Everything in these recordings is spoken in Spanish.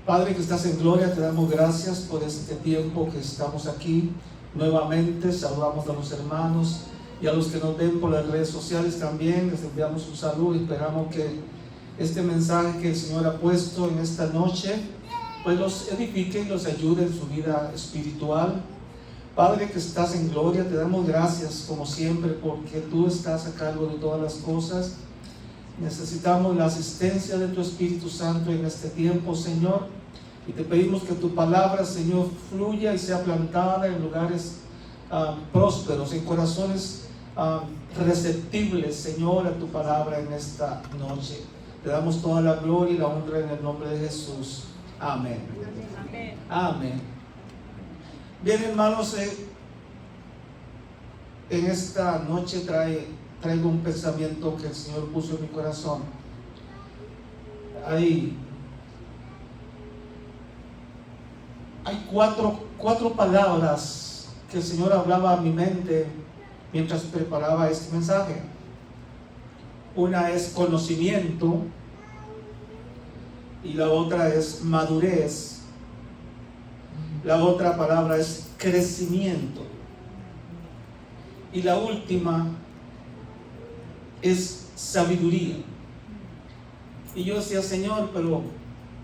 Padre que estás en gloria, te damos gracias por este tiempo que estamos aquí nuevamente. Saludamos a los hermanos y a los que nos ven por las redes sociales también. Les enviamos un saludo y esperamos que este mensaje que el Señor ha puesto en esta noche pues los edifique y los ayude en su vida espiritual. Padre que estás en gloria, te damos gracias como siempre porque tú estás a cargo de todas las cosas. Necesitamos la asistencia de tu Espíritu Santo en este tiempo, Señor, y te pedimos que tu palabra, Señor, fluya y sea plantada en lugares prósperos, en corazones receptibles, Señor, a tu palabra en esta noche. Te damos toda la gloria y la honra en el nombre de Jesús. Amén. Amén. Amén. Bien, hermanos, en esta noche traigo un pensamiento que el Señor puso en mi corazón. Hay cuatro palabras que el Señor hablaba a mi mente mientras preparaba este mensaje. Una es conocimiento y la otra es madurez. La otra palabra es crecimiento y la última es sabiduría. Y yo decía, Señor, pero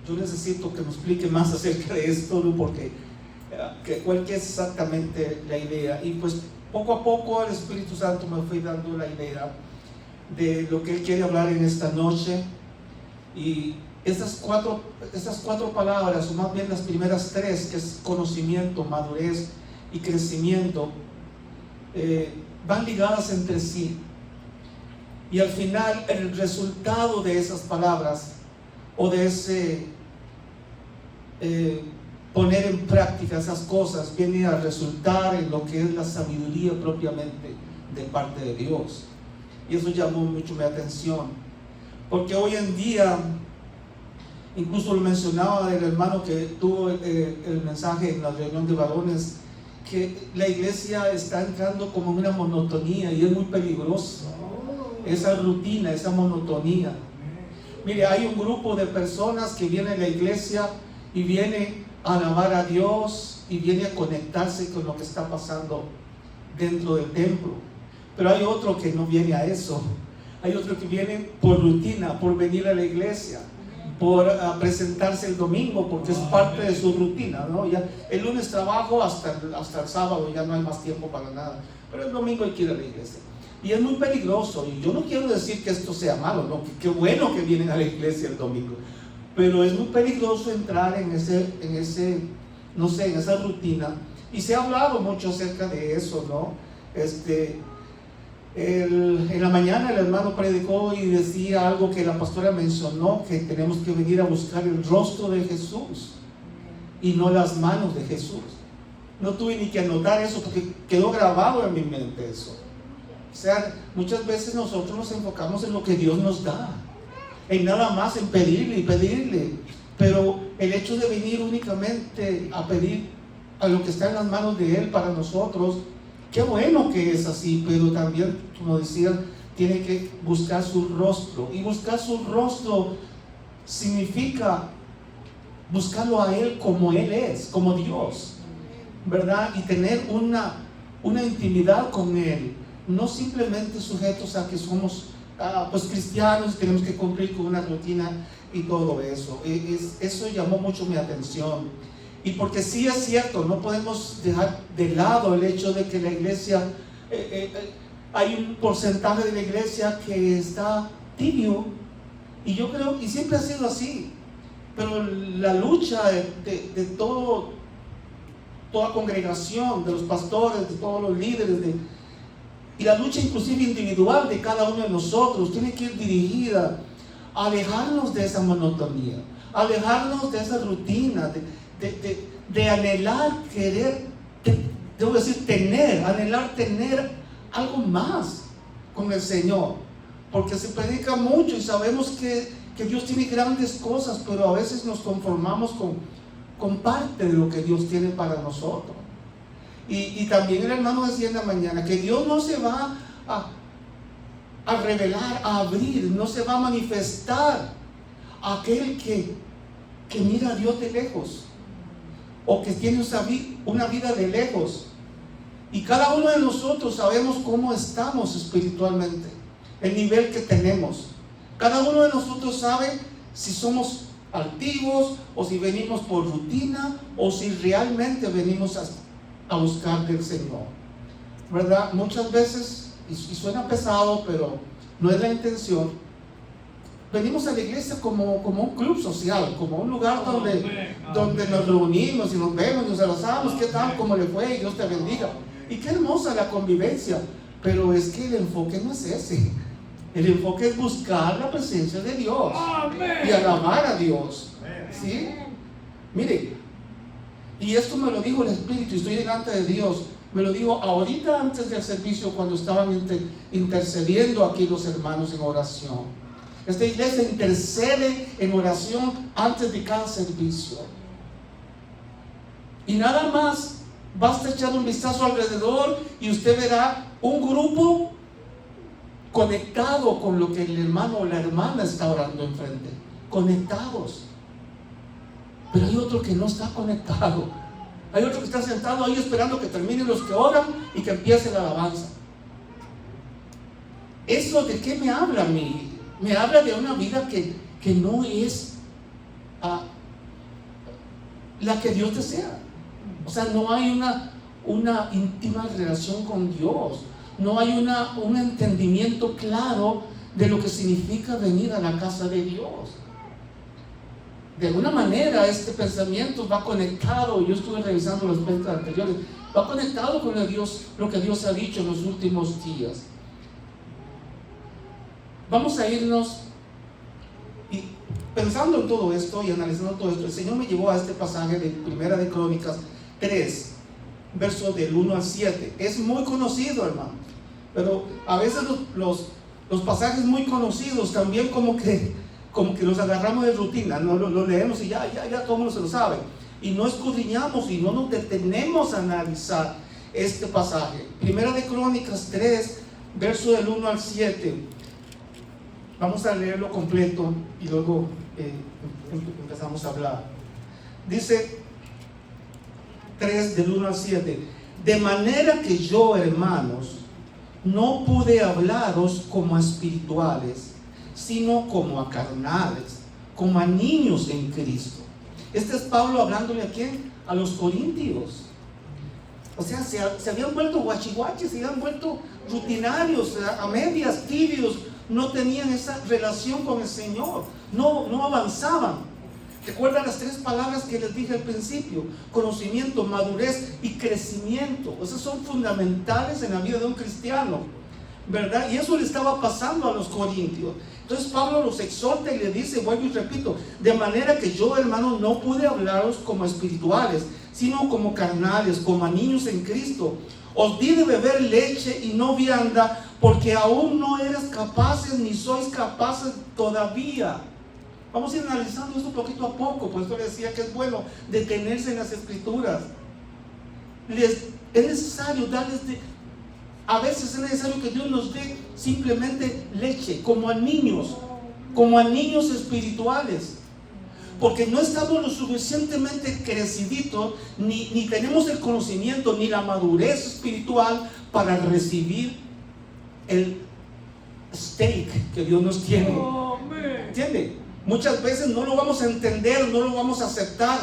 yo necesito que me explique más acerca de esto, ¿no? Porque cuál es exactamente la idea. Y pues poco a poco el Espíritu Santo me fue dando la idea de lo que Él quiere hablar en esta noche. Y estas cuatro palabras, o más bien las primeras tres, que es conocimiento, madurez y crecimiento, van ligadas entre sí. Y al final el resultado de esas palabras o de ese poner en práctica esas cosas viene a resultar en lo que es la sabiduría propiamente de parte de Dios. Y eso llamó mucho mi atención, porque hoy en día, incluso lo mencionaba el hermano que tuvo el mensaje en la reunión de varones, que la iglesia está entrando como en una monotonía y es muy peligroso. Esa rutina, esa monotonía. Mire, hay un grupo de personas que viene a la iglesia y viene a alabar a Dios y viene a conectarse con lo que está pasando dentro del templo. Pero hay otro que no viene a eso. Hay otro que viene por rutina, por venir a la iglesia, por presentarse el domingo, porque es parte de su rutina, ¿no? Ya el lunes trabajo hasta el sábado, ya no hay más tiempo para nada. Pero el domingo hay que ir a la iglesia. Y es muy peligroso, y yo no quiero decir que esto sea malo, ¿no? Qué bueno que vienen a la iglesia el domingo, pero es muy peligroso entrar en esa rutina, y se ha hablado mucho acerca de eso, ¿no? En la mañana el hermano predicó y decía algo que la pastora mencionó, que tenemos que venir a buscar el rostro de Jesús y no las manos de Jesús. No tuve ni que anotar eso porque quedó grabado en mi mente eso. O sea, muchas veces nosotros nos enfocamos en lo que Dios nos da, en nada más, en pedirle y pedirle, pero el hecho de venir únicamente a pedir a lo que está en las manos de Él para nosotros, qué bueno que es así, pero también, como decía, tiene que buscar su rostro, y buscar su rostro significa buscarlo a Él como Él es, como Dios, ¿verdad? Y tener una intimidad con Él. No simplemente sujetos a que somos pues cristianos, tenemos que cumplir con una rutina y todo eso. Eso llamó mucho mi atención. Y porque sí es cierto, no podemos dejar de lado el hecho de que la iglesia, hay un porcentaje de la iglesia que está tibio. Y yo creo, y siempre ha sido así. Pero la lucha de toda congregación, de los pastores, de todos los líderes, y la lucha inclusive individual de cada uno de nosotros tiene que ir dirigida a alejarnos de esa monotonía, alejarnos de esa rutina, de anhelar, querer, debo decir anhelar tener algo más con el Señor, porque se predica mucho y sabemos que Dios tiene grandes cosas, pero a veces nos conformamos con parte de lo que Dios tiene para nosotros. Y también el hermano decía en la mañana que Dios no se va a revelar, a abrir, no se va a manifestar a aquel que que mira a Dios de lejos, o que tiene una vida de lejos. Y cada uno de nosotros sabemos cómo estamos espiritualmente, el nivel que tenemos. Cada uno de nosotros sabe si somos altivos, o si venimos por rutina, o si realmente venimos a buscar del Señor, ¿verdad? Muchas veces, y suena pesado, pero no es la intención, venimos a la iglesia como un club social, como un lugar donde nos reunimos y nos vemos y nos abrazamos. ¿Qué tal? ¿Cómo le fue? Y Dios te bendiga. Y qué hermosa la convivencia, pero es que el enfoque no es ese. El enfoque es buscar la presencia de Dios y alabar a Dios, ¿sí? Mire, y esto me lo dijo el Espíritu, y estoy delante de Dios. Me lo dijo ahorita antes del servicio, cuando estaban intercediendo aquí los hermanos en oración. Esta iglesia intercede en oración antes de cada servicio. Y nada más, basta echar un vistazo alrededor y usted verá un grupo conectado con lo que el hermano o la hermana está orando enfrente. Conectados. Pero hay otro que no está conectado. Hay otro que está sentado ahí esperando que terminen los que oran y que empiece la alabanza. ¿Eso de qué me habla a mí? Me habla de una vida que no es la que Dios desea. O sea, no hay una íntima relación con Dios. No hay un entendimiento claro de lo que significa venir a la casa de Dios. De alguna manera este pensamiento va conectado, yo estuve revisando los textos anteriores, va conectado con lo que Dios ha dicho en los últimos días. Vamos a irnos, y pensando en todo esto y analizando todo esto, el Señor me llevó a este pasaje de Primera de Crónicas 3, versos del 1 al 7. Es muy conocido, hermano, pero a veces los pasajes muy conocidos también como que los agarramos de rutina, no lo leemos y ya todo el mundo se lo sabe, y no escudriñamos y no nos detenemos a analizar este pasaje. Primera de Crónicas 3, verso del 1 al 7. Vamos a leerlo completo y luego empezamos a hablar. Dice 3 del 1 al 7: de manera que yo, hermanos, no pude hablaros como a espirituales, sino como a carnales, como a niños en Cristo. Este es Pablo hablándole a quién? A los corintios. O sea, se habían vuelto guachihuaches, se habían vuelto rutinarios, a medias, tibios, no tenían esa relación con el Señor, no avanzaban. Recuerda las 3 palabras que les dije al principio: conocimiento, madurez y crecimiento. Esas son fundamentales en la vida de un cristiano, ¿verdad? Y eso le estaba pasando a los corintios. Entonces Pablo los exhorta y le dice, vuelvo y repito, de manera que yo, hermano, no pude hablaros como espirituales, sino como carnales, como a niños en Cristo. Os di de beber leche y no vianda, porque aún no eres capaces ni sois capaces todavía. Vamos a ir analizando esto poquito a poco. Por eso le decía que es bueno detenerse en las Escrituras. Es necesario darles a veces es necesario que Dios nos dé simplemente leche, como a niños espirituales, porque no estamos lo suficientemente creciditos, ni tenemos el conocimiento ni la madurez espiritual para recibir el steak que Dios nos tiene. ¿Entiende? Muchas veces no lo vamos a entender, no lo vamos a aceptar,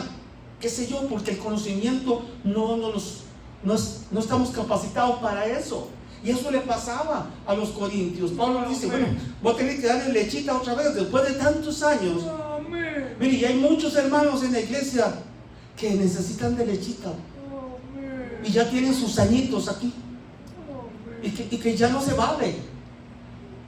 qué sé yo, porque el conocimiento no estamos capacitados para eso. Y eso le pasaba a los corintios. Pablo le dice, bueno, voy a tener que darle lechita otra vez después de tantos años. Mire, y hay muchos hermanos en la iglesia que necesitan de lechita y ya tienen sus añitos aquí y que ya no se vale,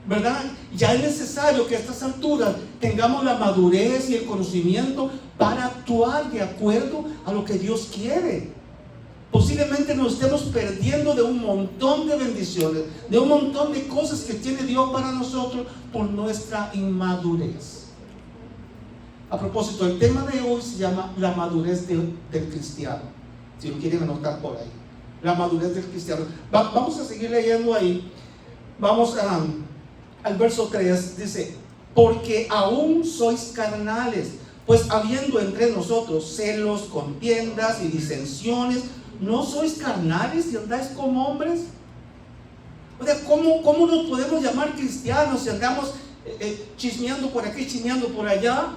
¿verdad? Ya es necesario que a estas alturas tengamos la madurez y el conocimiento para actuar de acuerdo a lo que Dios quiere. Posiblemente nos estemos perdiendo de un montón de bendiciones, de un montón de cosas que tiene Dios para nosotros por nuestra inmadurez. A propósito, el tema de hoy se llama la madurez del cristiano. Si lo quieren anotar por ahí, la madurez del cristiano. Vamos a seguir leyendo ahí. Vamos al verso 3, dice, porque aún sois carnales, Pues habiendo entre nosotros celos, contiendas y disensiones, ¿no sois carnales y andáis como hombres? O sea, ¿cómo nos podemos llamar cristianos si andamos chismeando por aquí, chismeando por allá?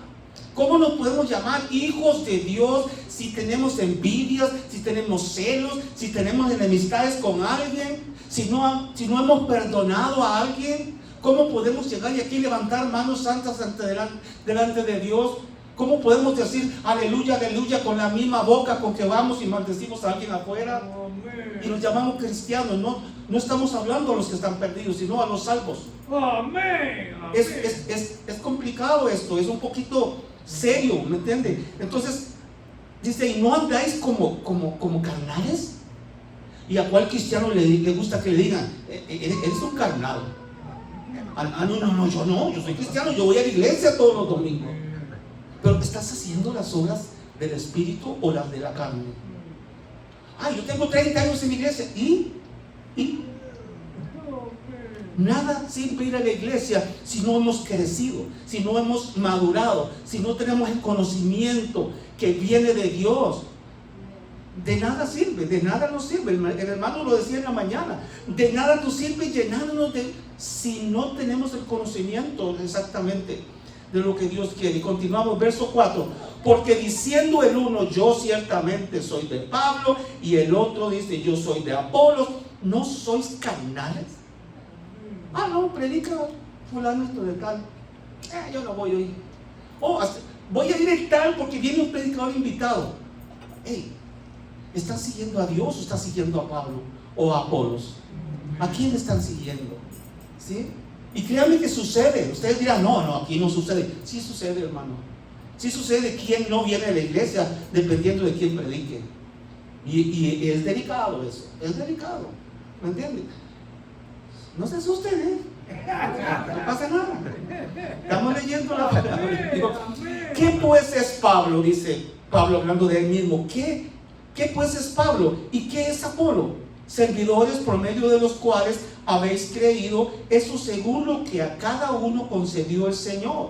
¿Cómo nos podemos llamar hijos de Dios si tenemos envidias, si tenemos celos, si tenemos enemistades con alguien, si no hemos perdonado a alguien? ¿Cómo podemos llegar y aquí levantar manos santas delante de Dios? ¿Cómo podemos decir aleluya, aleluya con la misma boca con que vamos y maldecimos a alguien afuera? Y nos llamamos cristianos. No estamos hablando a los que están perdidos, sino a los salvos. Amén. Es complicado esto, es un poquito serio, ¿me entiende? Entonces dice, ¿y no andáis como carnales? ¿Y a cuál cristiano le gusta que le digan, eres un carnal? No, yo soy cristiano, yo voy a la iglesia todos los domingos. Pero ¿estás haciendo las obras del Espíritu o las de la carne? Yo tengo 30 años en la iglesia. ¿Y? Nada sirve ir a la iglesia si no hemos crecido, si no hemos madurado, si no tenemos el conocimiento que viene de Dios. De nada sirve, de nada nos sirve. El hermano lo decía en la mañana. De nada nos sirve llenarnos si no tenemos el conocimiento exactamente de lo que Dios quiere. Y continuamos, verso 4. Porque diciendo el uno, yo ciertamente soy de Pablo, y el otro dice, yo soy de Apolos, ¿no sois carnales? No, predica fulano esto de tal. Yo no voy a ir. Voy a ir el tal porque viene un predicador invitado. ¿Están siguiendo a Dios o están siguiendo a Pablo o a Apolos? ¿A quién están siguiendo? ¿Sí? Y créanme que sucede. Ustedes dirán, no, aquí no sucede. Sí sucede, hermano. Sí sucede quién no viene a la iglesia dependiendo de quién predique. Y es delicado eso. Es delicado. ¿Me entienden? No se asusten, no pasa nada. Estamos leyendo la palabra. ¿Qué pues es Pablo? Dice Pablo hablando de él mismo. ¿Qué pues es Pablo? ¿Y qué es Apolo? Servidores por medio de los cuales habéis creído, eso según lo que a cada uno concedió el Señor.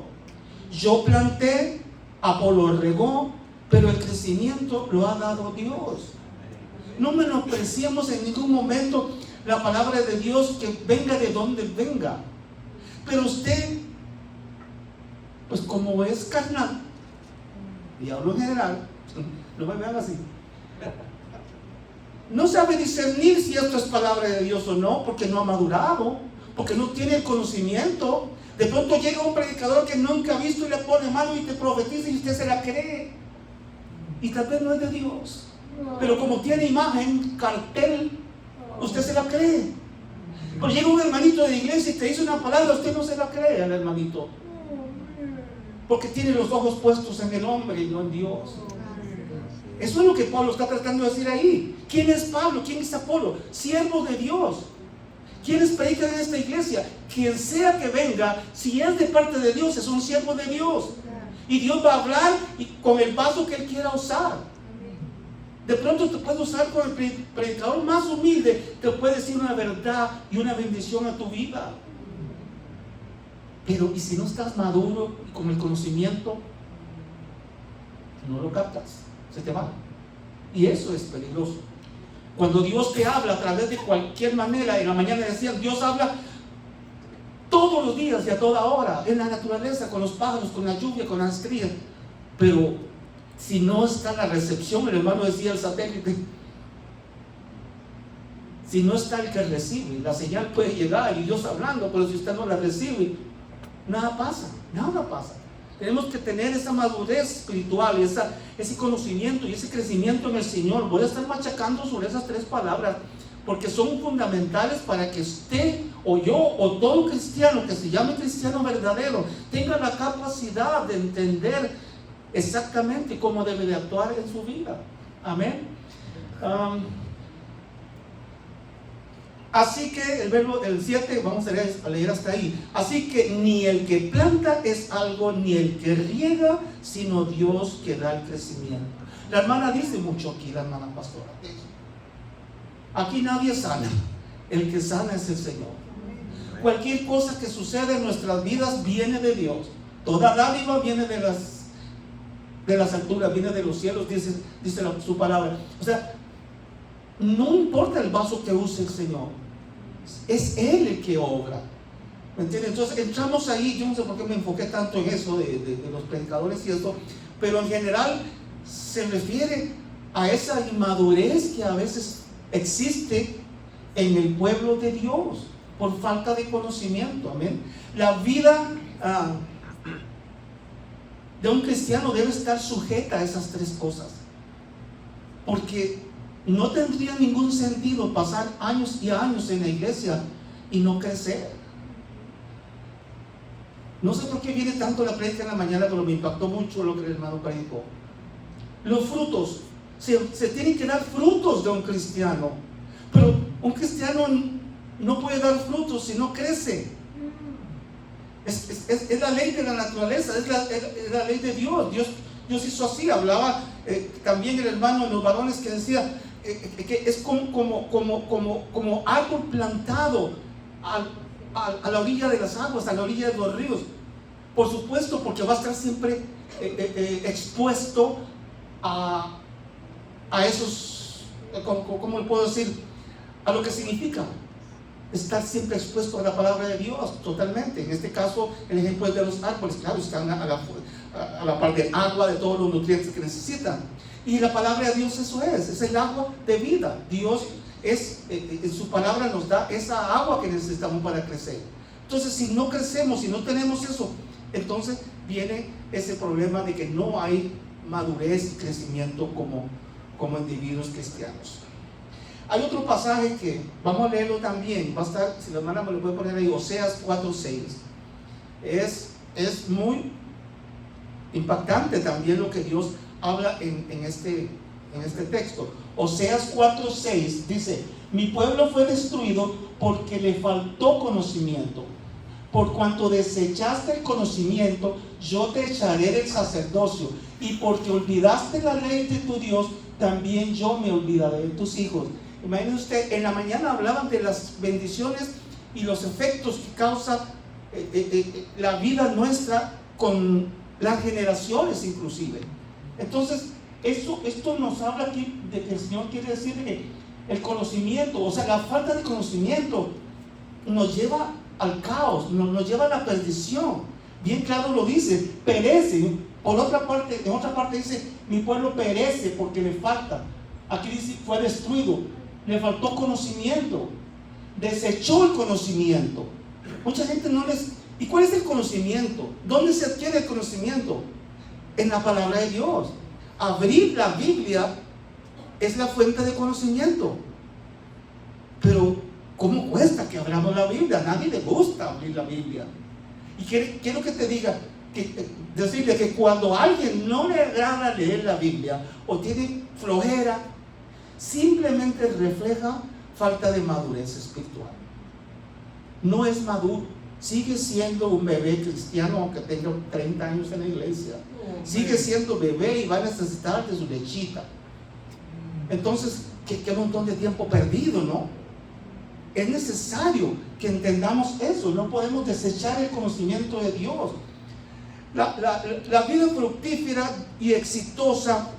Yo planté, Apolo regó, pero el crecimiento lo ha dado Dios. No menospreciemos en ningún momento la palabra de Dios, que venga de donde venga. Pero usted, pues como es carnal, y hablo en general, no me vean así, no sabe discernir si esto es palabra de Dios o no, porque no ha madurado, porque no tiene el conocimiento. De pronto llega un predicador que nunca ha visto y le pone mano y te profetiza y usted se la cree, y tal vez no es de Dios, pero como tiene imagen, cartel, usted se la cree. Pero llega un hermanito de la iglesia y te dice una palabra, usted no se la cree al hermanito, porque tiene los ojos puestos en el hombre y no en Dios. Eso es lo que Pablo está tratando de decir ahí. ¿Quién es Pablo? ¿Quién es Apolo? Siervos de Dios. ¿Quiénes predican en esta iglesia? Quien sea que venga, si es de parte de Dios, es un siervo de Dios. Y Dios va a hablar con el vaso que Él quiera usar. De pronto te puede usar con el predicador más humilde, te puede decir una verdad y una bendición a tu vida. Pero ¿y si no estás maduro y con el conocimiento? No lo captas, se te va. Y eso es peligroso. Cuando Dios te habla a través de cualquier manera, en la mañana decían, Dios habla todos los días y a toda hora, en la naturaleza, con los pájaros, con la lluvia, con las crías. Pero si no está la recepción, el hermano decía el satélite, si no está el que recibe, la señal puede llegar y Dios hablando, pero si usted no la recibe, nada pasa. Tenemos que tener esa madurez espiritual, ese conocimiento y ese crecimiento en el Señor. Voy a estar machacando sobre esas 3 palabras porque son fundamentales para que usted o yo o todo cristiano que se llame cristiano verdadero tenga la capacidad de entender exactamente cómo debe de actuar en su vida. Amén. Así que el 7, vamos a leer hasta ahí. Así que ni el que planta es algo, ni el que riega, sino Dios que da el crecimiento. La hermana dice mucho aquí, la hermana pastora. Aquí nadie sana. El que sana es el Señor. Cualquier cosa que sucede en nuestras vidas viene de Dios. Toda dádiva viene de las alturas, viene de los cielos, dice su palabra. O sea, no importa el vaso que use el Señor, es Él el que obra. ¿Me entiendes? Entonces entramos ahí, yo no sé por qué me enfoqué tanto en eso de los predicadores y eso, pero en general se refiere a esa inmadurez que a veces existe en el pueblo de Dios por falta de conocimiento. Amén. La vida de un cristiano debe estar sujeta a esas tres cosas, porque no tendría ningún sentido pasar años y años en la iglesia y no crecer. No sé por qué viene tanto la prédica en la mañana, pero me impactó mucho lo que el hermano predicó. Los frutos, se tienen que dar frutos de un cristiano, pero un cristiano no puede dar frutos si no crece. Es la ley de la naturaleza, es la ley de Dios. Dios hizo así. Hablaba también el hermano de los varones que decía que es como árbol plantado a la orilla de las aguas, a la orilla de los ríos. Por supuesto, porque va a estar siempre expuesto a esos, ¿cómo le puedo decir? A lo que significa estar siempre expuesto a la palabra de Dios, totalmente. En este caso, el ejemplo es de los árboles. Claro, están a la par de agua, de todos los nutrientes que necesitan. Y la palabra de Dios eso es el agua de vida. Dios en su palabra nos da esa agua que necesitamos para crecer. Entonces, si no crecemos, si no tenemos eso, entonces viene ese problema de que no hay madurez y crecimiento como individuos cristianos. Hay otro pasaje que vamos a leerlo también, va a estar, si la hermana me lo puede poner ahí, Oseas 4:6. Es muy impactante también lo que Dios habla en este texto. Oseas 4:6 dice: mi pueblo fue destruido porque le faltó conocimiento. Por cuanto desechaste el conocimiento, yo te echaré del sacerdocio, y porque olvidaste la ley de tu Dios, también yo me olvidaré de tus hijos. Imagínese usted, en la mañana hablaban de las bendiciones y los efectos que causa la vida nuestra con las generaciones inclusive. Entonces, esto nos habla aquí de que el Señor quiere decir que el conocimiento, o sea, la falta de conocimiento nos lleva al caos, nos lleva a la perdición. Bien claro lo dice, perecen. Por otra parte, en otra parte dice: mi pueblo perece porque le falta. Aquí dice: fue destruido, le faltó conocimiento, desechó el conocimiento. Mucha gente no les... ¿Y cuál es el conocimiento? ¿Dónde se adquiere el conocimiento? En la palabra de Dios. Abrir la Biblia es la fuente de conocimiento. Pero ¿cómo cuesta que abramos la Biblia? A nadie le gusta abrir la Biblia. Y quiero que te diga, decirle que cuando a alguien no le agrada leer la Biblia o tiene flojera, simplemente refleja falta de madurez espiritual. No es maduro, sigue siendo un bebé cristiano aunque tenga 30 años en la iglesia. Sigue siendo bebé y va a necesitar de su lechita. Entonces, qué montón de tiempo perdido, ¿no? Es necesario que entendamos eso. No podemos desechar el conocimiento de Dios. La vida fructífera y exitosa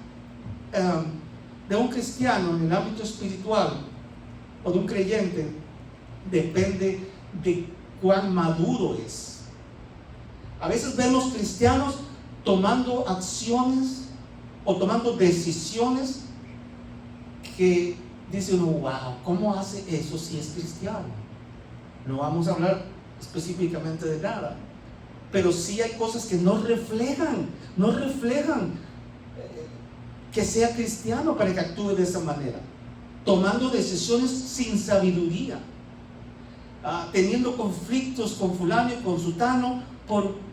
de un cristiano en el ámbito espiritual o de un creyente depende de cuán maduro es. A veces vemos cristianos tomando acciones o tomando decisiones que dice uno: wow, ¿cómo hace eso si es cristiano? No vamos a hablar específicamente de nada, pero sí hay cosas que no reflejan que sea cristiano para que actúe de esa manera, tomando decisiones sin sabiduría, teniendo conflictos con fulano y con sutano por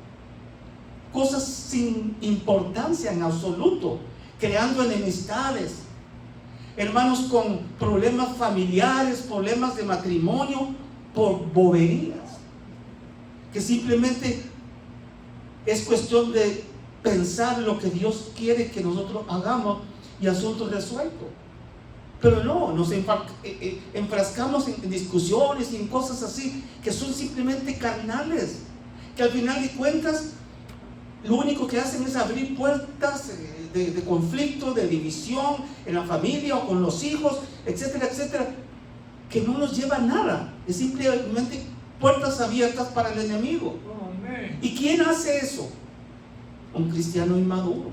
cosas sin importancia en absoluto, creando enemistades, hermanos con problemas familiares, problemas de matrimonio por boberías, que simplemente es cuestión de pensar lo que Dios quiere que nosotros hagamos y asunto resuelto. Pero no, nos enfrascamos en discusiones y en cosas así que son simplemente carnales, que al final de cuentas lo único que hacen es abrir puertas de conflicto, de división en la familia o con los hijos, etcétera, etcétera, que no nos lleva a nada. Es simplemente puertas abiertas para el enemigo. ¿Y quién hace eso? Un cristiano inmaduro,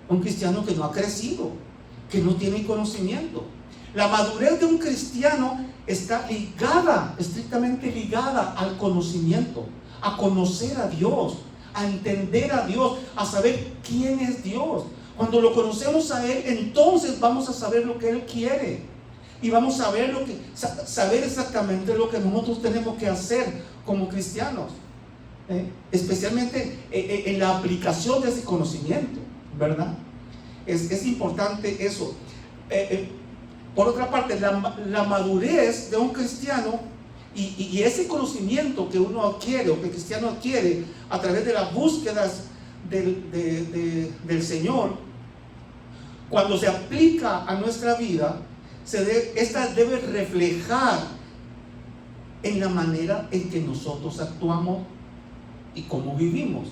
un cristiano que no ha crecido, que no tiene conocimiento. La madurez de un cristiano está ligada, estrictamente ligada al conocimiento, a conocer a Dios, a entender a Dios, a saber quién es Dios. Cuando lo conocemos a Él, entonces vamos a saber lo que Él quiere y vamos a saber exactamente lo que nosotros tenemos que hacer como cristianos, especialmente en la aplicación de ese conocimiento, ¿verdad? Es importante eso. Por otra parte, la madurez de un cristiano y ese conocimiento que uno adquiere o que el cristiano adquiere a través de las búsquedas del Señor, cuando se aplica a nuestra vida, esta debe reflejar en la manera en que nosotros actuamos y cómo vivimos.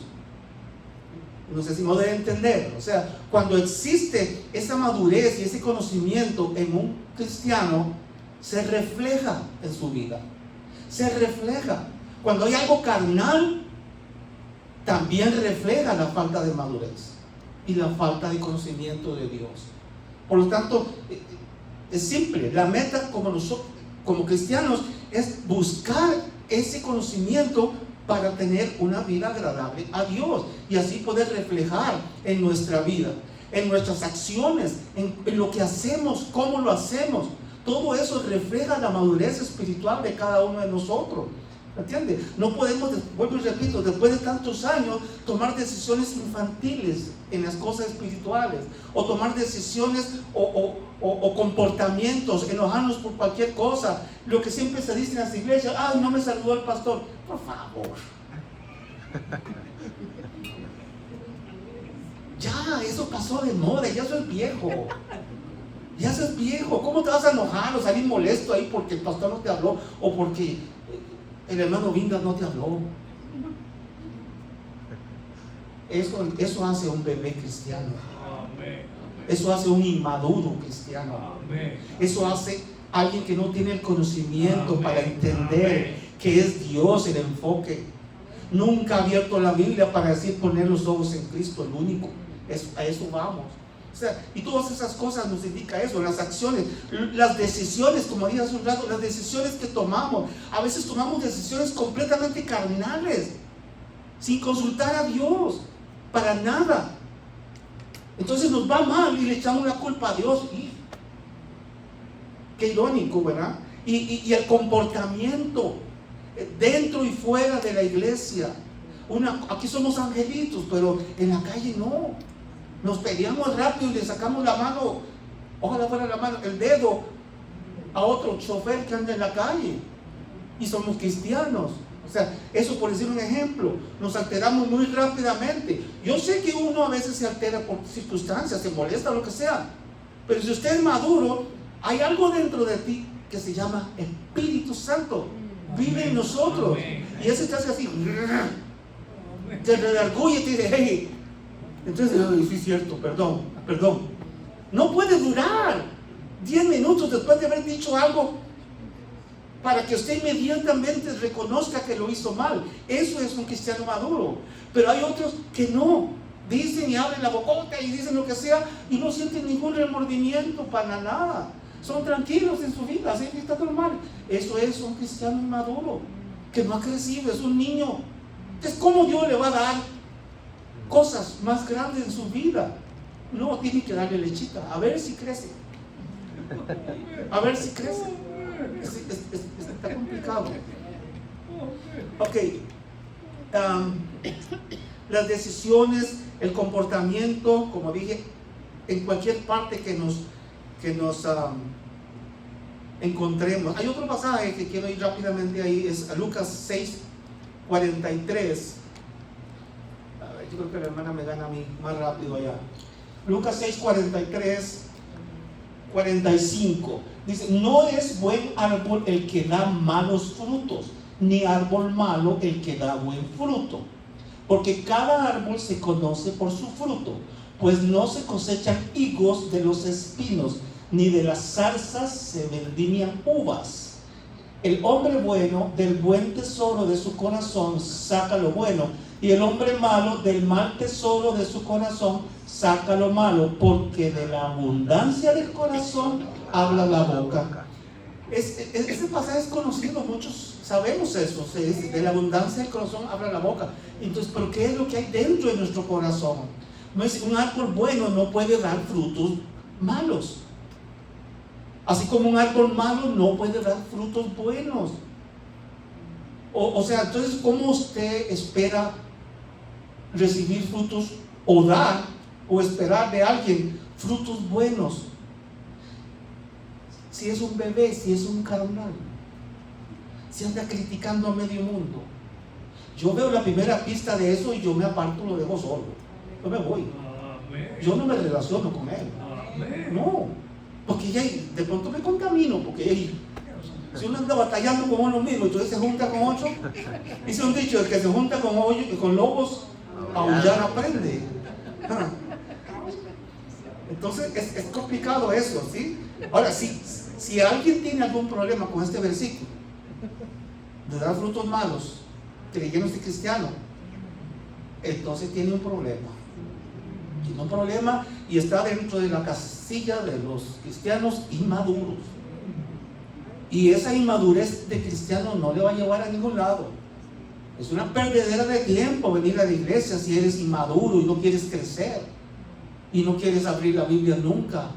No sé si me debe entender. O sea, cuando existe esa madurez y ese conocimiento en un cristiano, se refleja en su vida. Se refleja. Cuando hay algo carnal, también refleja la falta de madurez y la falta de conocimiento de Dios. Por lo tanto, es simple. La meta como cristianos es buscar ese conocimiento para tener una vida agradable a Dios y así poder reflejar en nuestra vida, en nuestras acciones, en lo que hacemos, cómo lo hacemos. Todo eso refleja la madurez espiritual de cada uno de nosotros. ¿Entiendes? No podemos, vuelvo y repito, después de tantos años, tomar decisiones infantiles en las cosas espirituales, o tomar decisiones o comportamientos, enojarnos por cualquier cosa. Lo que siempre se dice en las iglesias: ay, no me saludó el pastor. Por favor. Ya, eso pasó de moda, ya eso es viejo. Ya eso es viejo. ¿Cómo te vas a enojar o salir molesto ahí porque el pastor no te habló o porque el hermano Vindas no te habló? Eso hace un bebé cristiano. Eso hace un inmaduro cristiano. Eso hace alguien que no tiene el conocimiento para entender que es Dios el enfoque. Nunca ha abierto la Biblia para decir poner los ojos en Cristo, el único. A eso vamos. O sea, y todas esas cosas nos indica eso, las acciones, las decisiones, como dije hace un rato, las decisiones que tomamos. A veces tomamos decisiones completamente carnales, sin consultar a Dios, para nada. Entonces nos va mal y le echamos la culpa a Dios. Qué irónico, ¿verdad? Y el comportamiento dentro y fuera de la iglesia. Aquí somos angelitos, pero en la calle no. Nos peleamos rápido y le sacamos la mano, ojalá fuera la mano, el dedo a otro chofer que anda en la calle. Y somos cristianos. O sea, eso por decir un ejemplo. Nos alteramos muy rápidamente. Yo sé que uno a veces se altera por circunstancias, se molesta, lo que sea. Pero si usted es maduro, hay algo dentro de ti que se llama Espíritu Santo. Vive en nosotros. Y ese te hace así, te redarguye y te dice: hey. Entonces, sí es cierto, perdón. No puede durar 10 minutos después de haber dicho algo para que usted inmediatamente reconozca que lo hizo mal. Eso es un cristiano maduro. Pero hay otros que no. Dicen y abren la bocota y dicen lo que sea y no sienten ningún remordimiento para nada. Son tranquilos en su vida, así que está normal. Eso es un cristiano inmaduro, que no ha crecido, es un niño. Entonces, ¿cómo Dios le va a dar cosas más grandes en su vida? No, tiene que darle lechita, a ver si crece. A ver si crece. Está complicado. Ok. Las decisiones, el comportamiento, como dije, en cualquier parte que nos encontremos. Hay otro pasaje que quiero ir rápidamente ahí, es Lucas 6:43. Yo creo que la hermana me gana a mí más rápido allá. Lucas 6:45 dice: no es buen árbol el que da malos frutos, ni árbol malo el que da buen fruto, porque cada árbol se conoce por su fruto, pues no se cosechan higos de los espinos, ni de las zarzas se vendimian uvas. El hombre bueno del buen tesoro de su corazón saca lo bueno, y el hombre malo del mal tesoro de su corazón saca lo malo, porque de la abundancia del corazón habla la boca. Este pasaje es conocido, muchos sabemos eso, se dice, de la abundancia del corazón habla la boca. Entonces, ¿pero qué es lo que hay dentro de nuestro corazón? No es, un árbol bueno no puede dar frutos malos, así como un árbol malo no puede dar frutos buenos. O sea, entonces, ¿cómo usted espera recibir frutos o dar o esperar de alguien frutos buenos? Si es un bebé, si es un carnal, si anda criticando a medio mundo. Yo veo la primera pista de eso y yo me aparto, lo dejo solo. Yo me voy. Yo no me relaciono con él. No, porque ya de pronto me contamino, porque si uno anda batallando con uno mismo y entonces se junta con otro, dice un dicho, el que se junta con lobos, aullar aprende. Entonces es complicado eso, ¿sí? Ahora, si alguien tiene algún problema con este versículo de dar frutos malos, creyéndose cristiano, entonces tiene un problema. Tiene un problema y está dentro de la casilla de los cristianos inmaduros. Y esa inmadurez de cristiano no le va a llevar a ningún lado. Es una perdedera de tiempo venir a la iglesia si eres inmaduro y no quieres crecer y no quieres abrir la Biblia nunca,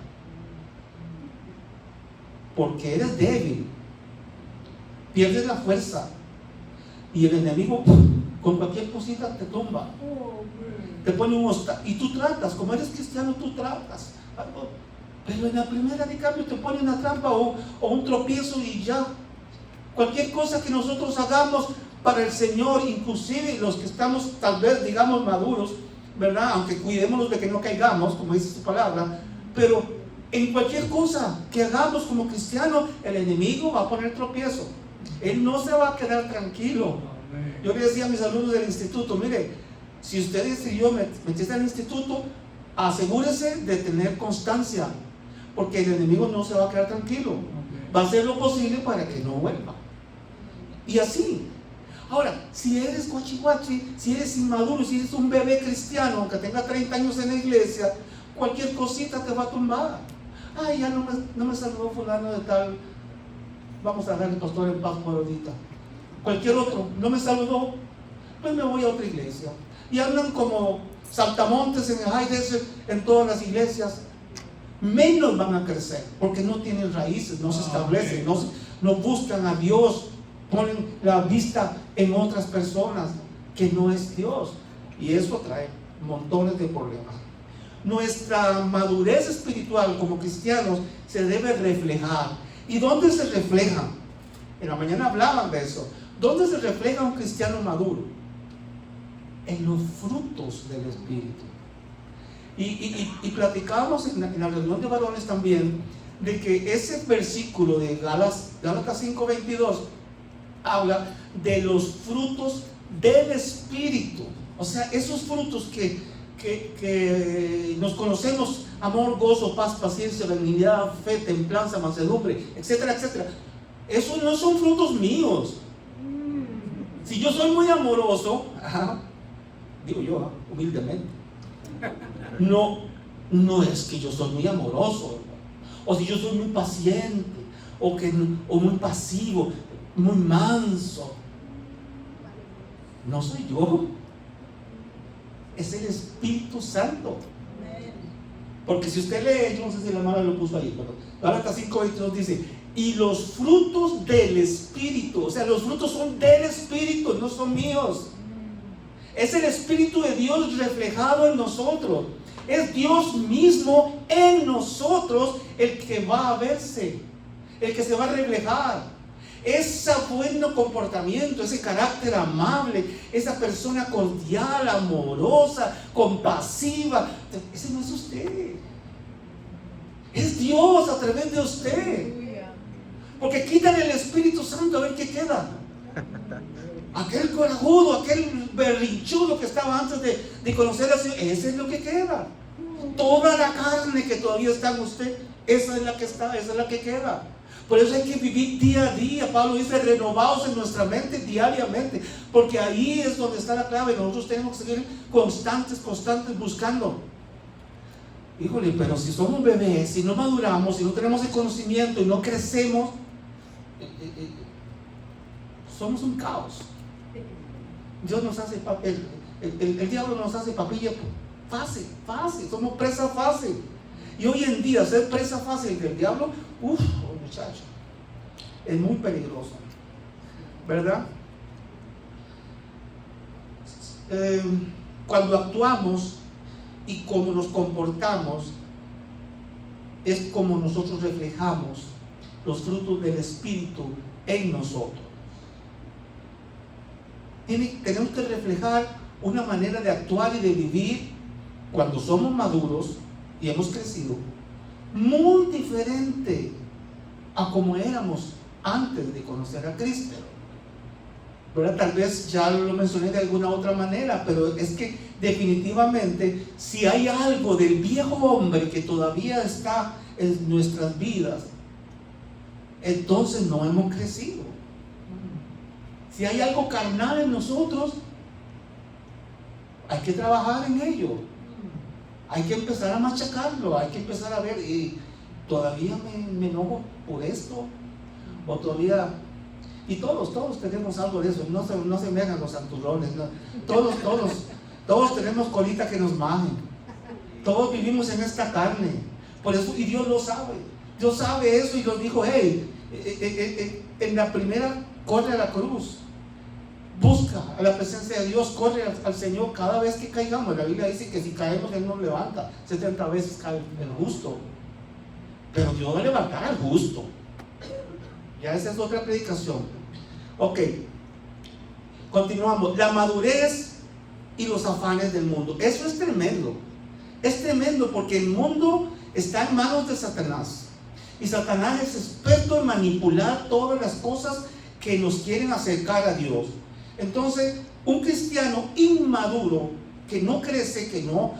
porque eres débil, pierdes la fuerza y el enemigo con cualquier cosita te tumba, te pone un obstáculo y tú tratas, como eres cristiano tú tratas, pero en la primera de cambio te pone una trampa o un tropiezo y ya. Cualquier cosa que nosotros hagamos para el Señor, inclusive los que estamos tal vez digamos maduros, ¿verdad? Aunque cuidémonos de que no caigamos, como dice su palabra, pero en cualquier cosa que hagamos como cristiano, el enemigo va a poner tropiezo. Él no se va a quedar tranquilo. Yo le decía a mis alumnos del instituto, mire, si usted decidió meterse al instituto, asegúrese de tener constancia, porque el enemigo no se va a quedar tranquilo. Va a hacer lo posible para que no vuelva. Y así. Ahora, si eres guachihuachi, si eres inmaduro, si eres un bebé cristiano, aunque tenga 30 años en la iglesia, cualquier cosita te va a tumbar. Ay, ya no me saludó fulano de tal, vamos a dejar el pastor en paz por ahorita. Cualquier otro, no me saludó, pues me voy a otra iglesia. Y andan como saltamontes en el high desert, en todas las iglesias. Menos van a crecer, porque no tienen raíces, no se establecen, no buscan a Dios, ponen la vista en otras personas que no es Dios, y eso trae montones de problemas. Nuestra madurez espiritual como cristianos se debe reflejar. ¿Y dónde se refleja? En la mañana hablaban de eso. ¿Dónde se refleja un cristiano maduro? En los frutos del Espíritu. Y platicábamos en la reunión de varones también de que ese versículo de Gálatas 5:22 habla de los frutos del Espíritu. O sea, esos frutos que nos conocemos: amor, gozo, paz, paciencia, benignidad, fe, templanza, mansedumbre, etcétera, etcétera. Esos no son frutos míos. Si yo soy muy amoroso, digo yo humildemente, no es que yo soy muy amoroso, o si yo soy muy paciente, o muy pasivo, muy manso. No soy yo, es el Espíritu Santo. Porque si usted lee, yo no sé si la hermana lo puso ahí, pero Gálatas 5:22 dice: y los frutos del Espíritu. O sea, los frutos son del Espíritu, no son míos. Es el Espíritu de Dios reflejado en nosotros. Es Dios mismo en nosotros el que va a verse, el que se va a reflejar. Ese buen comportamiento, ese carácter amable, esa persona cordial, amorosa, compasiva, ese no es usted. Es Dios a través de usted. Porque quitan el Espíritu Santo, a ver qué queda. Aquel corajudo, aquel berrinchudo que estaba antes de conocer al Señor, ese es lo que queda. Toda la carne que todavía está en usted, esa es la que está, esa es la que queda. Por eso hay que vivir día a día. Pablo dice, renovados en nuestra mente diariamente, porque ahí es donde está la clave. Nosotros tenemos que seguir constantes buscando. Híjole, pero si somos bebés, si no maduramos, si no tenemos el conocimiento y no crecemos, somos un caos. Dios nos hace papel, el diablo nos hace papilla fácil, somos presa fácil. Y hoy en día ser presa fácil del diablo, muchacho, es muy peligroso, ¿verdad? Cuando actuamos y como nos comportamos, es como nosotros reflejamos los frutos del Espíritu en nosotros. Tenemos que reflejar una manera de actuar y de vivir cuando somos maduros y hemos crecido, muy diferente a como éramos antes de conocer a Cristo, ¿verdad? Tal vez ya lo mencioné de alguna otra manera, pero es que definitivamente si hay algo del viejo hombre que todavía está en nuestras vidas, entonces no hemos crecido. Si hay algo carnal en nosotros, hay que trabajar en ello. Hay que empezar a machacarlo, hay que empezar a ver, todavía me enojo por esto, o todavía, y todos tenemos algo de eso, no se me hagan los santurrones, no. Todos tenemos colita que nos majen, todos vivimos en esta carne, por eso, y Dios sabe eso, y nos dijo, en la primera, corre a la cruz, busca a la presencia de Dios, corre al Señor cada vez que caigamos. La Biblia dice que si caemos Él nos levanta, 70 veces cae el justo, pero Dios va a levantar al justo. Ya esa es otra predicación. Ok, continuamos. La madurez y los afanes del mundo, eso es tremendo porque el mundo está en manos de Satanás, y Satanás es experto en manipular todas las cosas que nos quieren acercar a Dios. Entonces, un cristiano inmaduro que no crece, que no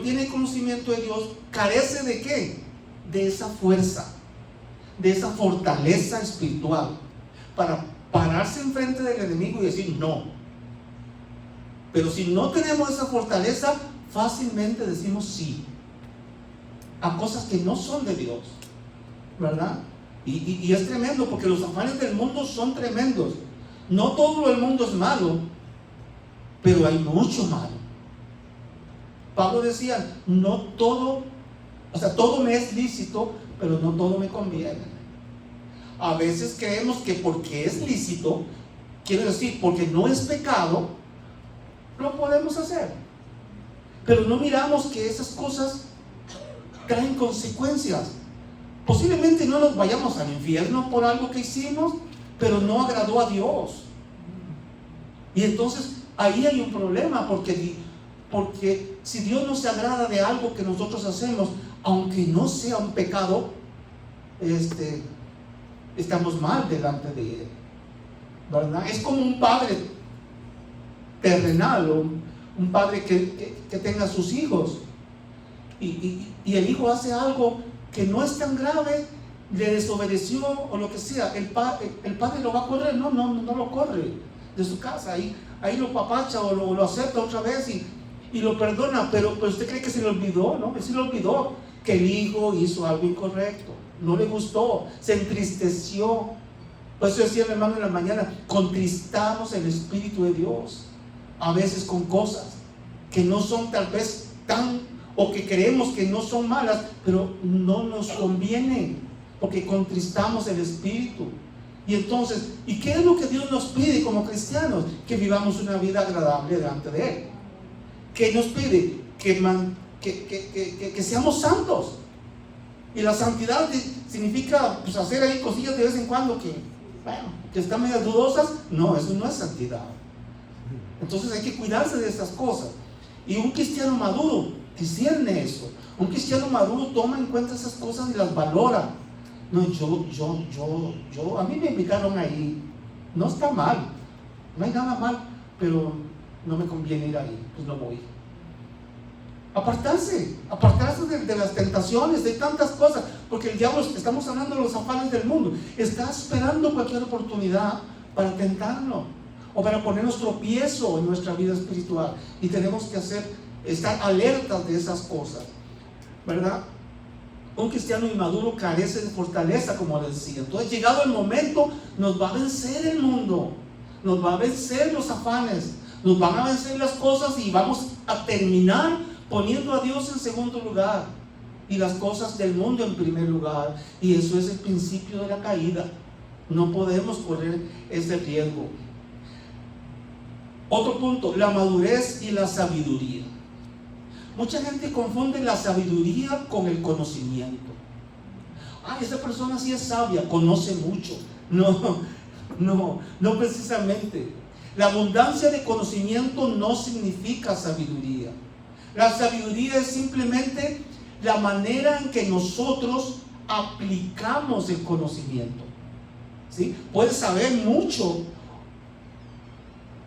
tiene conocimiento de Dios, carece ¿de qué? De esa fuerza, de esa fortaleza espiritual para pararse enfrente del enemigo y decir no. Pero si no tenemos esa fortaleza, fácilmente decimos sí a cosas que no son de Dios, ¿verdad? Y es tremendo porque los afanes del mundo son tremendos. No todo el mundo es malo, pero hay mucho malo. Pablo decía, todo me es lícito, pero no todo me conviene. A veces creemos que porque es lícito, quiere decir, porque no es pecado, lo podemos hacer. Pero no miramos que esas cosas traen consecuencias. Posiblemente no nos vayamos al infierno por algo que hicimos, pero no agradó a Dios. Y entonces ahí hay un problema, porque si Dios no se agrada de algo que nosotros hacemos, aunque no sea un pecado, estamos mal delante de Él, ¿verdad? Es como un padre terrenal, o un padre que tenga sus hijos, y el hijo hace algo que no es tan grave, le desobedeció o lo que sea, el padre lo va a correr. No lo corre de su casa, ahí lo papacha o lo acepta otra vez y lo perdona, pero usted cree que se le olvidó. No, se le olvidó que el hijo hizo algo incorrecto, no le gustó, se entristeció. Por eso decía mi hermano en la mañana, contristamos el Espíritu de Dios a veces con cosas que no son tal vez o que creemos que no son malas, pero no nos convienen, porque contristamos el Espíritu. Y entonces, ¿y qué es lo que Dios nos pide como cristianos? Que vivamos una vida agradable delante de Él. ¿Qué nos pide? Que seamos santos. Y la santidad significa hacer ahí cosillas de vez en cuando que están medio dudosas. No, eso no es santidad. Entonces hay que cuidarse de esas cosas. Y un cristiano maduro discierne eso. Un cristiano maduro toma en cuenta esas cosas y las valora. No, a mí me invitaron ahí No está mal, no hay nada mal, pero no me conviene ir ahí, pues no voy. Apartarse de las tentaciones, de tantas cosas, porque el diablo, estamos hablando de los afanes del mundo, está esperando cualquier oportunidad para tentarnos o para ponernos tropiezo en nuestra vida espiritual, y tenemos que estar alertas de esas cosas, ¿verdad? Un cristiano inmaduro carece de fortaleza, como decía. Entonces, llegado el momento, nos va a vencer el mundo, nos va a vencer los afanes, nos van a vencer las cosas, y vamos a terminar poniendo a Dios en segundo lugar y las cosas del mundo en primer lugar, y eso es el principio de la caída. No podemos correr ese riesgo. Otro punto, la madurez y la sabiduría. Mucha gente confunde la sabiduría con el conocimiento. Esa persona sí es sabia, conoce mucho. No precisamente. La abundancia de conocimiento no significa sabiduría. La sabiduría es simplemente la manera en que nosotros aplicamos el conocimiento. ¿Sí? Puedes saber mucho,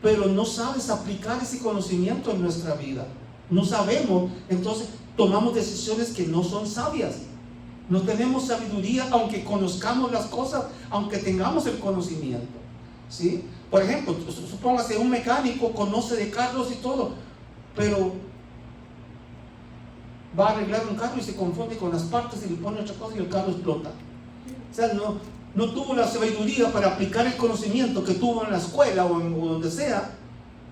pero no sabes aplicar ese conocimiento en nuestra vida. No sabemos, entonces tomamos decisiones que no son sabias. No tenemos sabiduría, aunque conozcamos las cosas, aunque tengamos el conocimiento. ¿Sí? Por ejemplo, supóngase un mecánico conoce de carros y todo, pero va a arreglar un carro y se confunde con las partes y le pone otra cosa y el carro explota. O sea, no tuvo la sabiduría para aplicar el conocimiento que tuvo en la escuela o donde sea,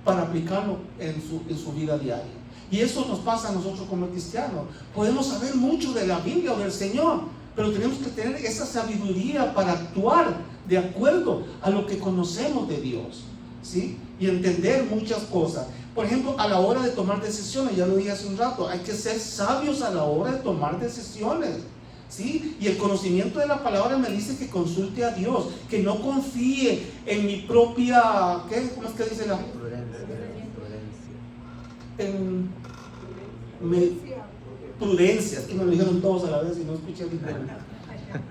para aplicarlo en su vida diaria. Y eso nos pasa a nosotros como cristianos. Podemos saber mucho de la Biblia o del Señor, pero tenemos que tener esa sabiduría para actuar de acuerdo a lo que conocemos de Dios, ¿sí? Y entender muchas cosas. Por ejemplo, a la hora de tomar decisiones, ya lo dije hace un rato, hay que ser sabios a la hora de tomar decisiones, ¿sí? Y el conocimiento de la palabra me dice que consulte a Dios, que no confíe en mi propia, ¿cómo es que dice la? Prudencia, es que me lo dijeron todos a la vez y no escuché bien.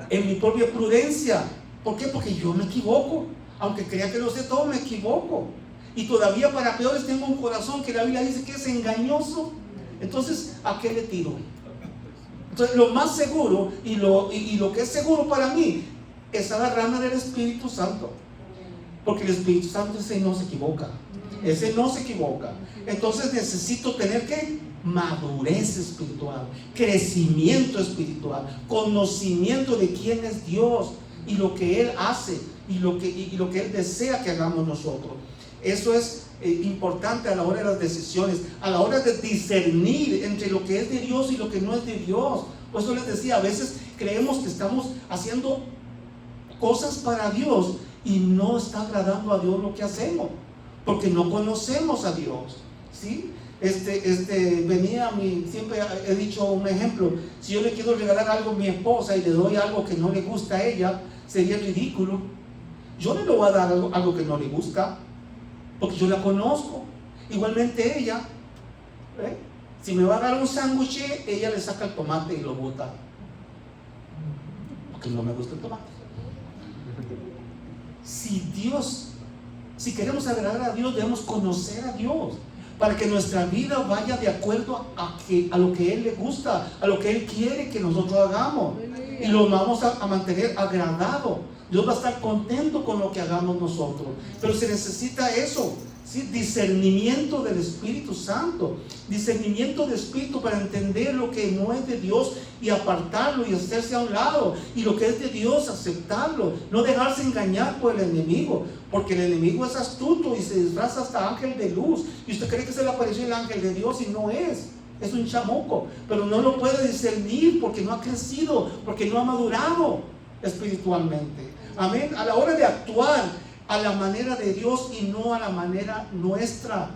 En mi propia prudencia. ¿Por qué? Porque yo me equivoco. Aunque crea que lo sé todo, me equivoco. Y todavía para peores tengo un corazón que la Biblia dice que es engañoso. Entonces, ¿a qué le tiro? Entonces, lo más seguro y lo que es seguro para mí es agarrarme del Espíritu Santo. Porque el Espíritu Santo ese no se equivoca. Ese no se equivoca. Entonces necesito tener ¿qué? Madurez espiritual, crecimiento espiritual, conocimiento de quién es Dios y lo que Él hace y lo que Él desea que hagamos nosotros. Eso es importante a la hora de las decisiones, a la hora de discernir entre lo que es de Dios y lo que no es de Dios. Por eso les decía, a veces creemos que estamos haciendo cosas para Dios y no está agradando a Dios lo que hacemos, porque no conocemos a Dios, ¿sí? Venía a mí, siempre he dicho un ejemplo, si yo le quiero regalar algo a mi esposa y le doy algo que no le gusta a ella, sería ridículo. Yo no le voy a dar algo que no le gusta, porque yo la conozco. Igualmente ella, si me va a dar un sándwich, ella le saca el tomate y lo bota, porque no me gusta el tomate. Si queremos agradar a Dios, debemos conocer a Dios, para que nuestra vida vaya de acuerdo a lo que Él le gusta, a lo que Él quiere que nosotros hagamos, y lo vamos a mantener agradado. Dios va a estar contento con lo que hagamos nosotros, pero se necesita eso, ¿sí? Discernimiento del Espíritu Santo, discernimiento de espíritu para entender lo que no es de Dios y apartarlo y hacerse a un lado, y lo que es de Dios aceptarlo, no dejarse engañar por el enemigo, porque el enemigo es astuto y se disfraza hasta ángel de luz, y usted cree que se le apareció el ángel de Dios y no es un chamuco, pero no lo puede discernir porque no ha crecido, porque no ha madurado espiritualmente. Amén. A la hora de actuar a la manera de Dios y no a la manera nuestra,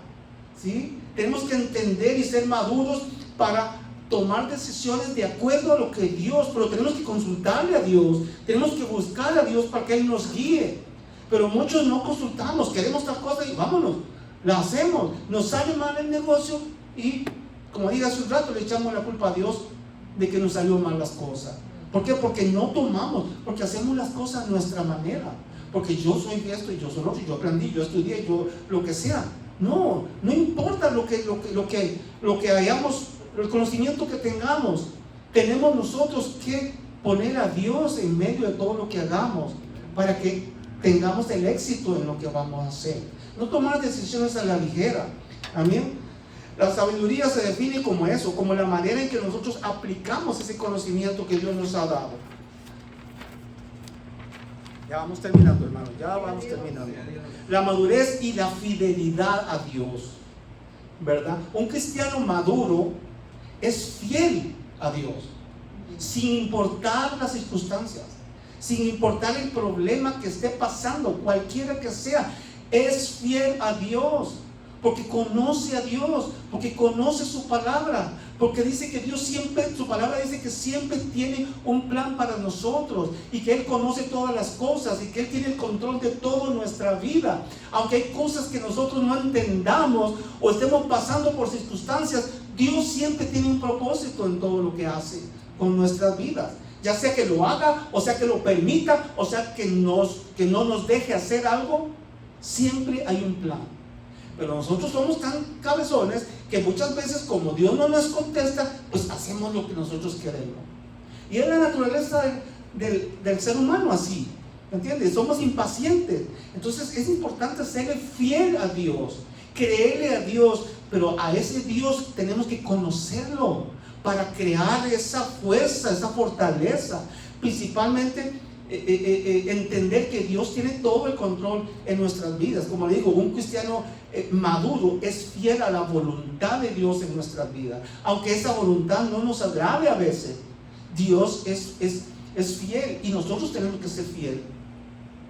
¿sí? Tenemos que entender y ser maduros para tomar decisiones de acuerdo a lo que Dios, pero tenemos que consultarle a Dios, tenemos que buscar a Dios para que Él nos guíe. Pero muchos no consultamos, queremos tal cosa y vámonos, la hacemos, nos sale mal el negocio y, como dije hace un rato, le echamos la culpa a Dios de que nos salió mal las cosas. ¿Por qué? Porque no tomamos, porque hacemos las cosas a nuestra manera, porque yo soy esto y yo soy lo otro, yo aprendí, yo estudié, yo lo que sea. No importa lo que hayamos, el conocimiento que tengamos, tenemos nosotros que poner a Dios en medio de todo lo que hagamos para que tengamos el éxito en lo que vamos a hacer. No tomar decisiones a la ligera. Amén. La sabiduría se define como eso, como la manera en que nosotros aplicamos ese conocimiento que Dios nos ha dado. Ya vamos terminando, hermano, ya vamos terminando. La madurez y la fidelidad a Dios, ¿verdad? Un cristiano maduro es fiel a Dios, sin importar las circunstancias, sin importar el problema que esté pasando, cualquiera que sea, es fiel a Dios, porque conoce a Dios, porque conoce su palabra, porque dice que Dios siempre, su palabra dice que siempre tiene un plan para nosotros y que Él conoce todas las cosas y que Él tiene el control de toda nuestra vida. Aunque hay cosas que nosotros no entendamos o estemos pasando por circunstancias, Dios siempre tiene un propósito en todo lo que hace con nuestras vidas. Ya sea que lo haga, o sea que lo permita, o sea que no nos deje hacer algo, siempre hay un plan. Pero nosotros somos tan cabezones que muchas veces, como Dios no nos contesta, pues hacemos lo que nosotros queremos. Y es la naturaleza del ser humano así, ¿entiendes? Somos impacientes. Entonces es importante serle fiel a Dios, creerle a Dios, pero a ese Dios tenemos que conocerlo para crear esa fuerza, esa fortaleza. Principalmente entender que Dios tiene todo el control en nuestras vidas. Como le digo, un cristiano maduro es fiel a la voluntad de Dios en nuestras vidas, aunque esa voluntad no nos agrade a veces. Dios es fiel y nosotros tenemos que ser fieles.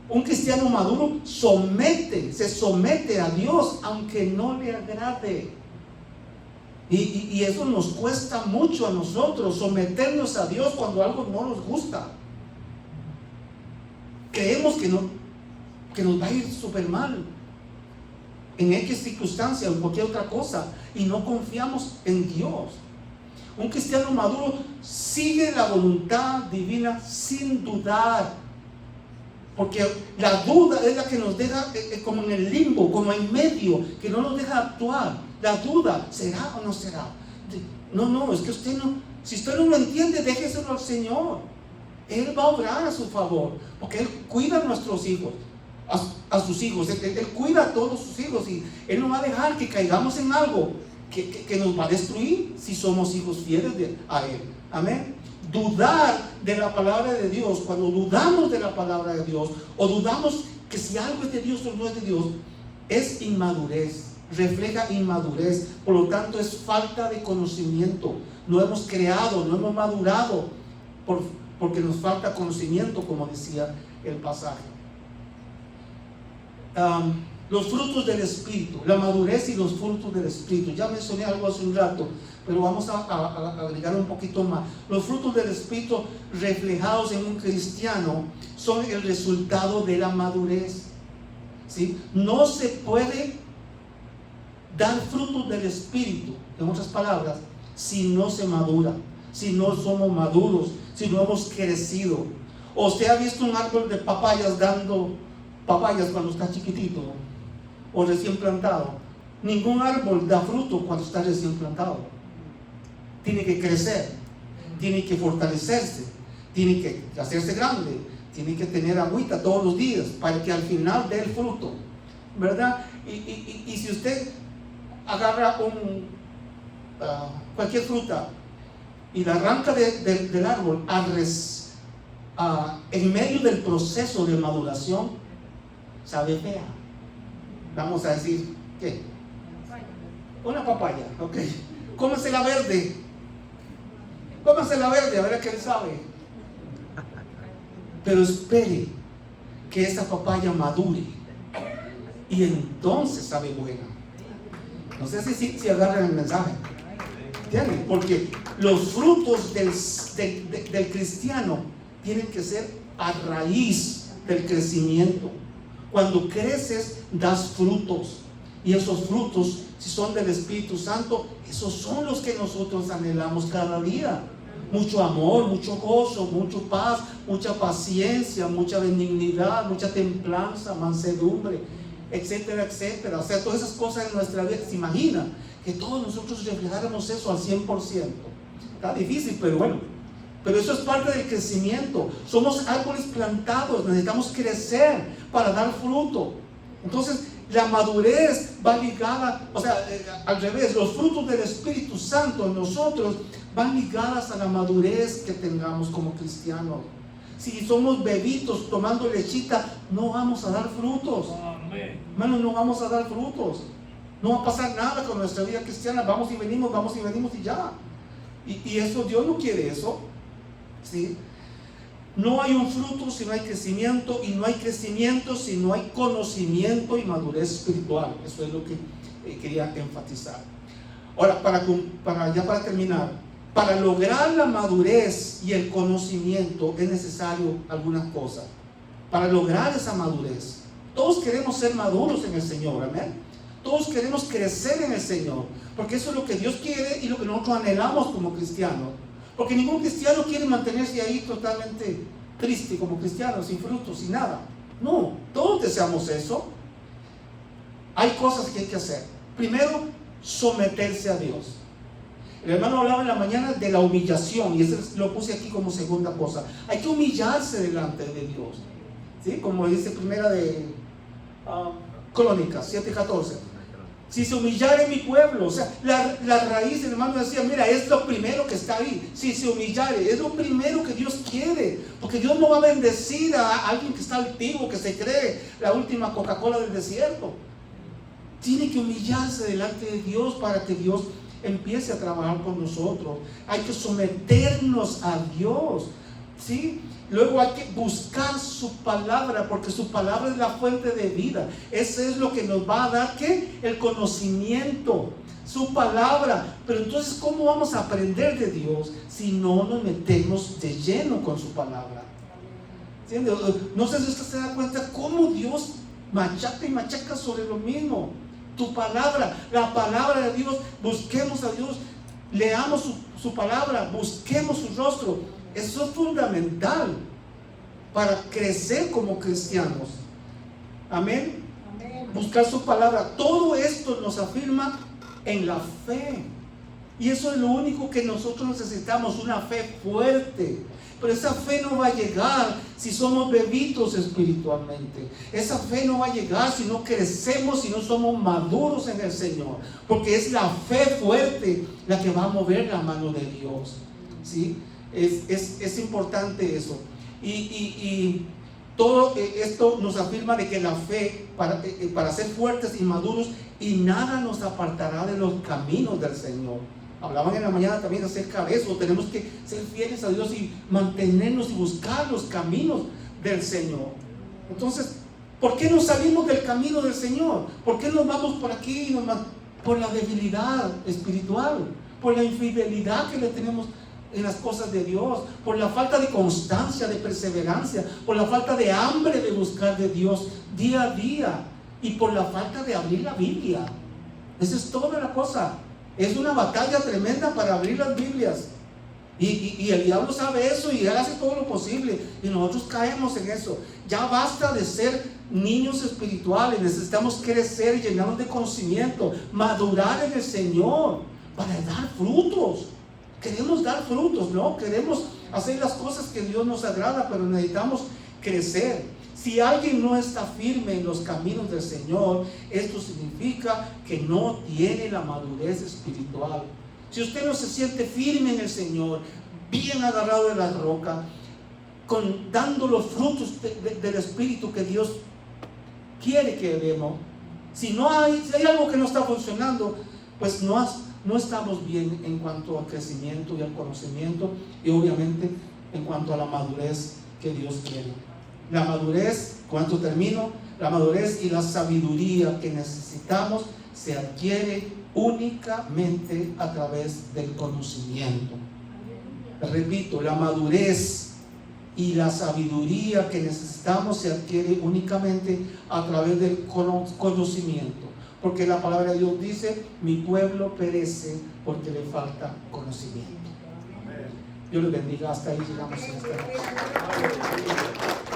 Un cristiano maduro se somete a Dios aunque no le agrade. Y eso nos cuesta mucho a nosotros, someternos a Dios cuando algo no nos gusta. Creemos que nos va a ir súper mal en X circunstancia o en cualquier otra cosa y no confiamos en Dios. Un cristiano maduro sigue la voluntad divina sin dudar, porque la duda es la que nos deja como en el limbo, como en medio, que no nos deja actuar. La duda, ¿será o no será? No, es que usted no, si usted no lo entiende, déjeselo al Señor. Él va a obrar a su favor, porque Él cuida a nuestros hijos, a sus hijos. Él cuida a todos sus hijos y Él no va a dejar que caigamos en algo que nos va a destruir si somos hijos fieles a Él. Amén. Dudar de la palabra de Dios, cuando dudamos de la palabra de Dios o dudamos que si algo es de Dios o no es de Dios, es inmadurez, refleja inmadurez. Por lo tanto, es falta de conocimiento. No hemos creado, no hemos madurado porque nos falta conocimiento, como decía el pasaje. Los frutos del Espíritu, la madurez y los frutos del Espíritu. Ya mencioné algo hace un rato, pero vamos a agregar un poquito más. Los frutos del Espíritu reflejados en un cristiano son el resultado de la madurez, ¿sí? No se puede dar frutos del Espíritu, en otras palabras, si no se madura, si no somos maduros, si no hemos crecido. ¿O usted ha visto un árbol de papayas dando papayas cuando está chiquitito o recién plantado? Ningún árbol da fruto cuando está recién plantado. Tiene que crecer, tiene que fortalecerse, tiene que hacerse grande, tiene que tener agüita todos los días para que al final dé el fruto, ¿verdad? Y si usted agarra cualquier fruta y la arranca del árbol en medio del proceso de maduración, sabe fea. Vamos a decir, ¿qué? Una papaya, ok. Cómasela verde. Cómasela verde, a ver a qué le sabe. Pero espere que esa papaya madure y entonces sabe buena. No sé si agarran el mensaje. ¿Entienden? Porque los frutos del cristiano tienen que ser a raíz del crecimiento. Cuando creces, das frutos. Y esos frutos, si son del Espíritu Santo, esos son los que nosotros anhelamos cada día. mucho amor, mucho gozo, mucha paz, mucha paciencia, mucha benignidad, mucha templanza, mansedumbre, etcétera, etcétera. O sea, todas esas cosas en nuestra vida. ¿Se imagina que todos nosotros reflejáramos eso al 100%? Está difícil, pero bueno. Pero eso es parte del crecimiento. Somos árboles plantados, necesitamos crecer para dar fruto. Entonces, la madurez va ligada, o sea, al revés, los frutos del Espíritu Santo en nosotros van ligadas a la madurez que tengamos como cristianos. Si somos bebitos tomando lechita, no vamos a dar frutos. Hermanos, no vamos a dar frutos. No va a pasar nada con nuestra vida cristiana. Vamos y venimos y ya. Y eso, Dios no quiere eso. ¿Sí? No hay un fruto si no hay crecimiento, y no hay crecimiento si no hay conocimiento y madurez espiritual. Eso es lo que quería enfatizar. Ahora, para terminar, para lograr la madurez y el conocimiento es necesario algunas cosas. Para lograr esa madurez, todos queremos ser maduros en el Señor, amén. Todos queremos crecer en el Señor, porque eso es lo que Dios quiere y lo que nosotros anhelamos como cristianos. Porque ningún cristiano quiere mantenerse ahí totalmente triste como cristiano, sin frutos, sin nada. No, todos deseamos eso. Hay cosas que hay que hacer. Primero, someterse a Dios. El hermano hablaba en la mañana de la humillación, y eso lo puse aquí como segunda cosa. Hay que humillarse delante de Dios, ¿sí? Como dice primera de Crónicas 7:14. Si se humillare mi pueblo, o sea, la raíz, el hermano decía, mira, es lo primero que está ahí. Si se humillare, es lo primero que Dios quiere, porque Dios no va a bendecir a alguien que está altivo, que se cree la última Coca-Cola del desierto. Tiene que humillarse delante de Dios para que Dios empiece a trabajar con nosotros. Hay que someternos a Dios, ¿sí? Luego hay que buscar su palabra, porque su palabra es la fuente de vida. Ese es lo que nos va a dar, ¿qué? El conocimiento, su palabra. Pero entonces, ¿cómo vamos a aprender de Dios si no nos metemos de lleno con su palabra? ¿Entiendes? No sé si usted se da cuenta cómo Dios machaca y machaca sobre lo mismo. Tu palabra, la palabra de Dios. Busquemos a Dios, leamos su palabra, busquemos su rostro. Eso es fundamental para crecer como cristianos. Amén. Amén. Buscar su palabra. Todo esto nos afirma en la fe. Y eso es lo único que nosotros necesitamos, una fe fuerte. Pero esa fe no va a llegar si somos bebitos espiritualmente. Esa fe no va a llegar si no crecemos, si no somos maduros en el Señor. Porque es la fe fuerte la que va a mover la mano de Dios, ¿sí? Es importante eso. Y todo esto nos afirma de que la fe, para ser fuertes y maduros, y nada nos apartará de los caminos del Señor. Hablaban en la mañana también acerca de eso. Tenemos que ser fieles a Dios y mantenernos y buscar los caminos del Señor. Entonces, ¿por qué nos salimos del camino del Señor? ¿Por qué nos vamos por aquí? Por la debilidad espiritual, por la infidelidad que le tenemos en las cosas de Dios, por la falta de constancia, de perseverancia, por la falta de hambre de buscar de Dios día a día, y por la falta de abrir la Biblia. Esa es toda la cosa. Es una batalla tremenda para abrir las Biblias, y el diablo sabe eso y él hace todo lo posible, y nosotros caemos en eso. Ya basta de ser niños espirituales. Necesitamos crecer y llenarnos de conocimiento, madurar en el Señor para dar frutos. Queremos dar frutos, ¿no? Queremos hacer las cosas que Dios nos agrada, pero necesitamos crecer. Si alguien no está firme en los caminos del Señor, esto significa que no tiene la madurez espiritual. Si usted no se siente firme en el Señor, bien agarrado de la roca, dando los frutos del Espíritu que Dios quiere que demos, si hay algo que no está funcionando, pues no estamos bien en cuanto al crecimiento y al conocimiento, y obviamente en cuanto a la madurez que Dios quiere. La madurez, ¿cuánto termino? La madurez y la sabiduría que necesitamos se adquiere únicamente a través del conocimiento. Repito, la madurez y la sabiduría que necesitamos se adquiere únicamente a través del conocimiento. Porque la palabra de Dios dice: mi pueblo perece porque le falta conocimiento. Dios les bendiga. Hasta ahí llegamos en esta noche.